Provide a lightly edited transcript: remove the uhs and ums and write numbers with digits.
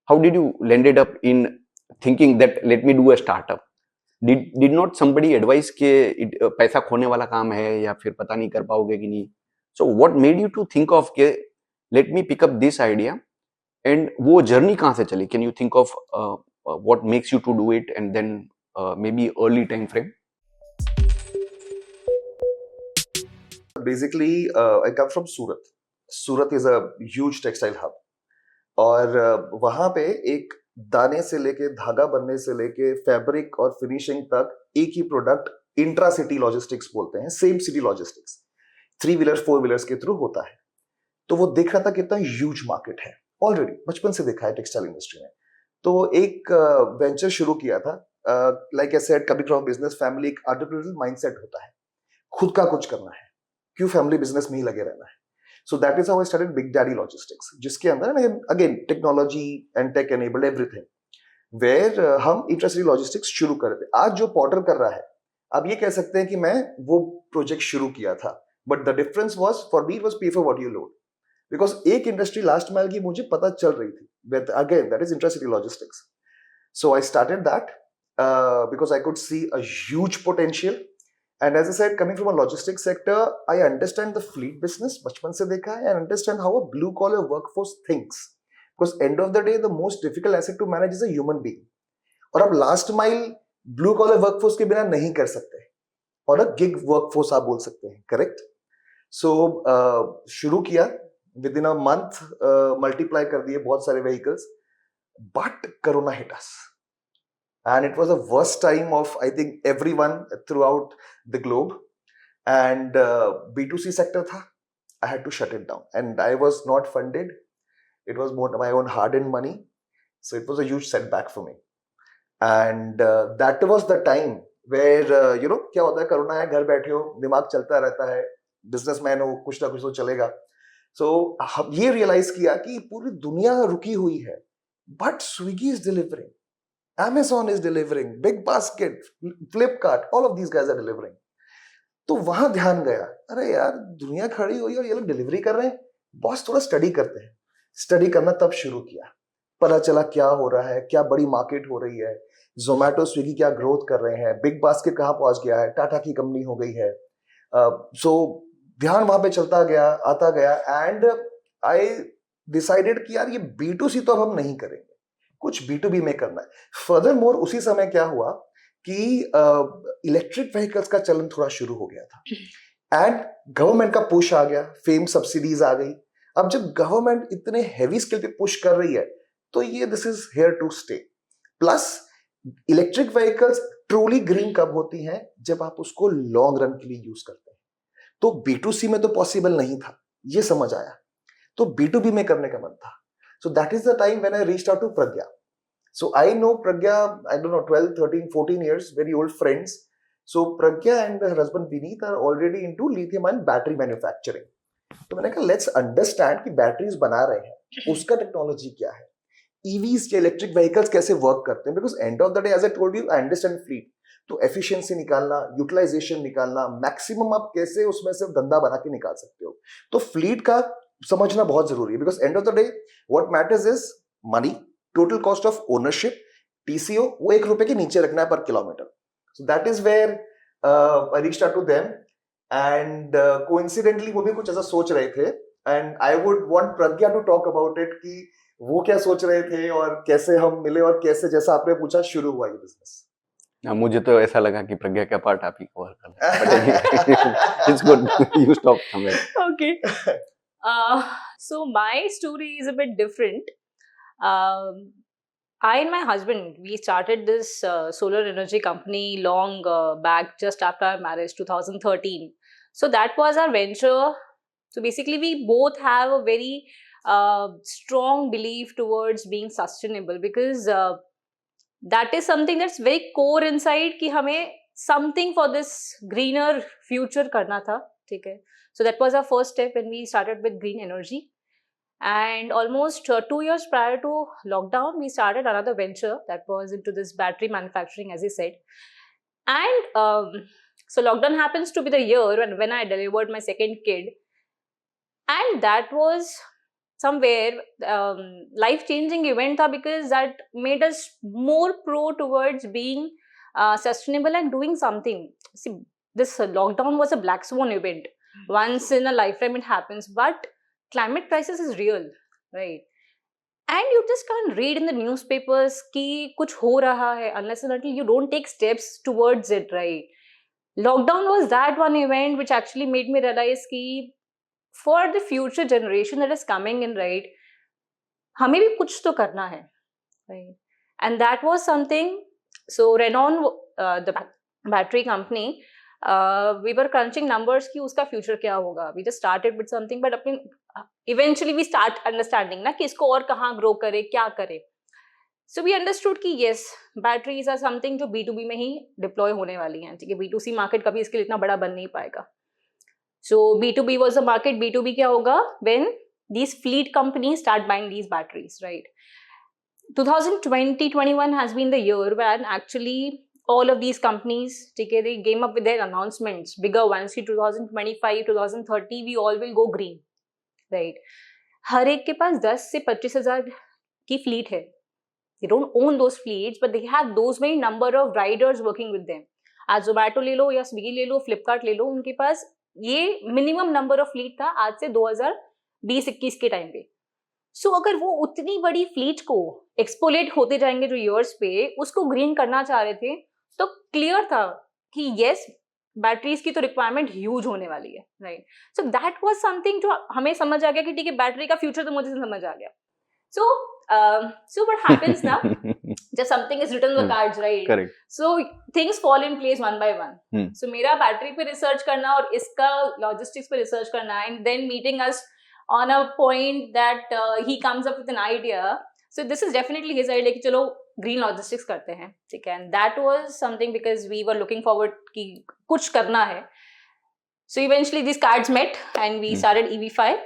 how did you landed up in thinking that let me do a startup? Did not somebody advise कि पैसा खोने वाला काम है या फिर पता नहीं कर पाओगे कि नहीं? So what made you to think of कि let me pick up this idea, and वो जर्नी कहाँ से चली? Can you think of what makes you to do it, and then maybe early time frame? Basically, I come from Surat. Surat is a huge textile hub. और वहाँ पे एक दाने से लेके धागा बनने से लेके फैब्रिक और फिनिशिंग तक एक ही प्रोडक्ट इंट्रा सिटी लॉजिस्टिक्स बोलते हैं, same city logistics 3 wheeler 4 wheelers के थ्रू होता है. तो वो देख रहा था कितना ह्यूज मार्केट है. ऑलरेडी बचपन से देखा है टेक्सटाइल इंडस्ट्री में. तो एक वेंचर शुरू किया था. Like I said, coming from business family, एक एंटरप्रेन्योरियल माइंडसेट होता है, खुद का कुछ करना है, क्यों फैमिली बिजनेस में ही लगे रहना है. So that is how I started Big Daddy Logistics, जिसके अंदर again technology and tech enabled everything, where हम इंटरसिटी लॉजिस्टिक्स शुरू कर रहे थे. आज जो पॉर्टर कर रहा है, अब ये कह सकते हैं कि मैं वो प्रोजेक्ट शुरू किया था, but the difference was for me was pay for what you load, because एक इंडस्ट्री लास्ट माइल की मुझे पता चल रही थी. But again that is intercity logistics. So I started that because I could see a huge potential. And as I said, coming from a logistics sector, I understand the fleet business. बचपन से देखा है, and understand how a blue collar workforce thinks. Because end of the day, the most difficult asset to manage is a human being. और अब last mile blue collar workforce के बिना नहीं कर सकते. और a gig workforce आप बोल सकते हैं, correct? So शुरू किया, within a month multiply कर दिए बहुत सारे vehicles. But Corona hit us. And it was the worst time of, I think, everyone throughout the globe. And B2C sector tha, I had to shut it down. And I was not funded. It was more my own hard-earned money. So it was a huge setback for me. And that was the time where, क्या होता है, corona है, घर बैठे हो, दिमाग चलता रहता है, बिजनेसमैन हो, कुछ ना कुछ तो चलेगा. So ये रियलाइज किया कि पूरी दुनिया रुकी हुई है, but Swiggy is delivering. Amazon is delivering, Big Basket, Flipkart, all of these guys are delivering. तो वहां ध्यान गया, अरे यार दुनिया खड़ी हुई और ये लोग डिलीवरी कर रहे हैं, बॉस थोड़ा स्टडी करते हैं. स्टडी करना तब शुरू किया, पता चला क्या हो रहा है, क्या बड़ी मार्केट हो रही है, जोमैटो स्विगी क्या ग्रोथ कर रहे हैं, बिग बास्केट कहाँ पहुंच गया है, टाटा की कंपनी हो गई है. सो ध्यान वहां पे चलता गया, आता गया. एंड आई डिसाइडेड कि यार ये B2C तो अब हम नहीं करेंगे, कुछ B2B में करना है. फर्दर मोर उसी समय क्या हुआ कि इलेक्ट्रिक व्हीकल्स का चलन थोड़ा शुरू हो गया था, एंड गवर्नमेंट का पुश आ गया, फेम सब्सिडीज आ गई. अब जब गवर्नमेंट इतने हैवी स्केल पे पुश कर रही है, तो ये this is here to stay. Plus electric vehicles truly green कब होती हैं, जब आप उसको लॉन्ग रन के लिए यूज करते हैं. तो B2C में तो पॉसिबल नहीं था, ये समझ आया, तो B2B में करने का मन था. So that is the time when I reached out to Pragya. So I know Pragya, I don't know, 12, 13, 14 years, very old friends. So Pragya and her husband Vineet are already into lithium-ion battery manufacturing. तो मैंने कहा let's understand कि batteries बना रहे हैं, उसका technology क्या है, EVs के इलेक्ट्रिक व्हीकल्स कैसे वर्क करते हैं. Because end of the day, as I told you, I understand fleet. तो एफिशिएंसी निकालना, यूटिलाइजेशन निकालना, मैक्सिमम आप कैसे उसमें से धंधा बना के निकाल सकते हो, तो फ्लीट का समझना बहुत जरूरी है. Because end of the day what matters is money, total cost of ownership, TCO वो ₹1 के नीचे रखना है पर kilometre. So that is where I reached out to them. And coincidentally वो भी कुछ ऐसा सोच रहे थे, and I would want Pragya to talk about it कि वो क्या सोच रहे थे और कैसे हम मिले और कैसे, जैसा आपने पूछा, शुरू हुआ ये बिजनेस. मुझे तो ऐसा लगा कि प्रज्ञा का पार्ट आप ही कवर कर रहे हैं. It's good. You stop somewhere. Okay. So my story is a bit different. I and my husband, we started this solar energy company long back, just after our marriage, 2013. So that was our venture. So basically, we both have a very strong belief towards being sustainable, because that is something that's very core inside कि हमें something for this greener future करना था. ठीक है. So that was our first step when we started with green energy. And almost 2 years prior to lockdown, we started another venture that was into this battery manufacturing, as I said. And so lockdown happens to be the year when I delivered my second kid. And that was somewhere life changing event था, because that made us more pro towards being sustainable and doing something. See, this lockdown was a black swan event. Once in a lifetime it happens, but climate crisis is real, right? And you just can't read in the newspapers कि कुछ हो रहा है unless and until you don't take steps towards it, right? Lockdown was that one event which actually made me realize कि for the future generation that is coming in, right, हमें भी कुछ तो करना है, right? And that was something. So Renon, the battery company, we were crunching numbers कि उसका future क्या होगा. We just started with something, but अपने eventually we start understanding ना कि इसको और कहाँ grow करे, क्या करे. So we understood कि yes, batteries are something जो B2B में ही deploy होने वाली हैं. ठीक है, B2C market कभी इसके लिए इतना बड़ा बन नहीं पाएगा. So B2B was the market. B2B क्या होगा? When these fleet companies start buying these batteries, right? 2020-21 has been the year when actually all of these companies, okay, they came up with their announcements, bigger ones. 2025, 2030, we all will go green, right? हर एक के पास 10 से 25,000 की fleet है. They don't own those fleets, but they have those many number of riders working with them. आज Zomato ले लो या Swiggy ले लो, Flipkart ले लो, उनके पास ये मिनिमम नंबर ऑफ फ्लीट था आज से 2020-21 के टाइम पे. सो अगर वो उतनी बड़ी फ्लीट को एक्सपोलेट होते जाएंगे जो ईयर्स पे, उसको ग्रीन करना चाह रहे थे, तो क्लियर था कि यस, बैटरीज की तो रिक्वायरमेंट ह्यूज होने वाली है, right? So that was something जो हमें समझ आ गया कि ठीक है, बैटरी का फ्यूचर तो मुझे समझ आ गया. So what happens now? Just something is written on the cards, right? Correct. So things fall in place one by one. So मेरा बैटरी पे रिसर्च करना और इसका लॉजिस्टिक्स पे रिसर्च करना, and then meeting us on a point that he comes up with an idea. So this is definitely his idea कि चलो green logistics करते हैं, ठीक है? And that was something because we were looking forward कि कुछ करना है. So eventually these cards met and we started EV5.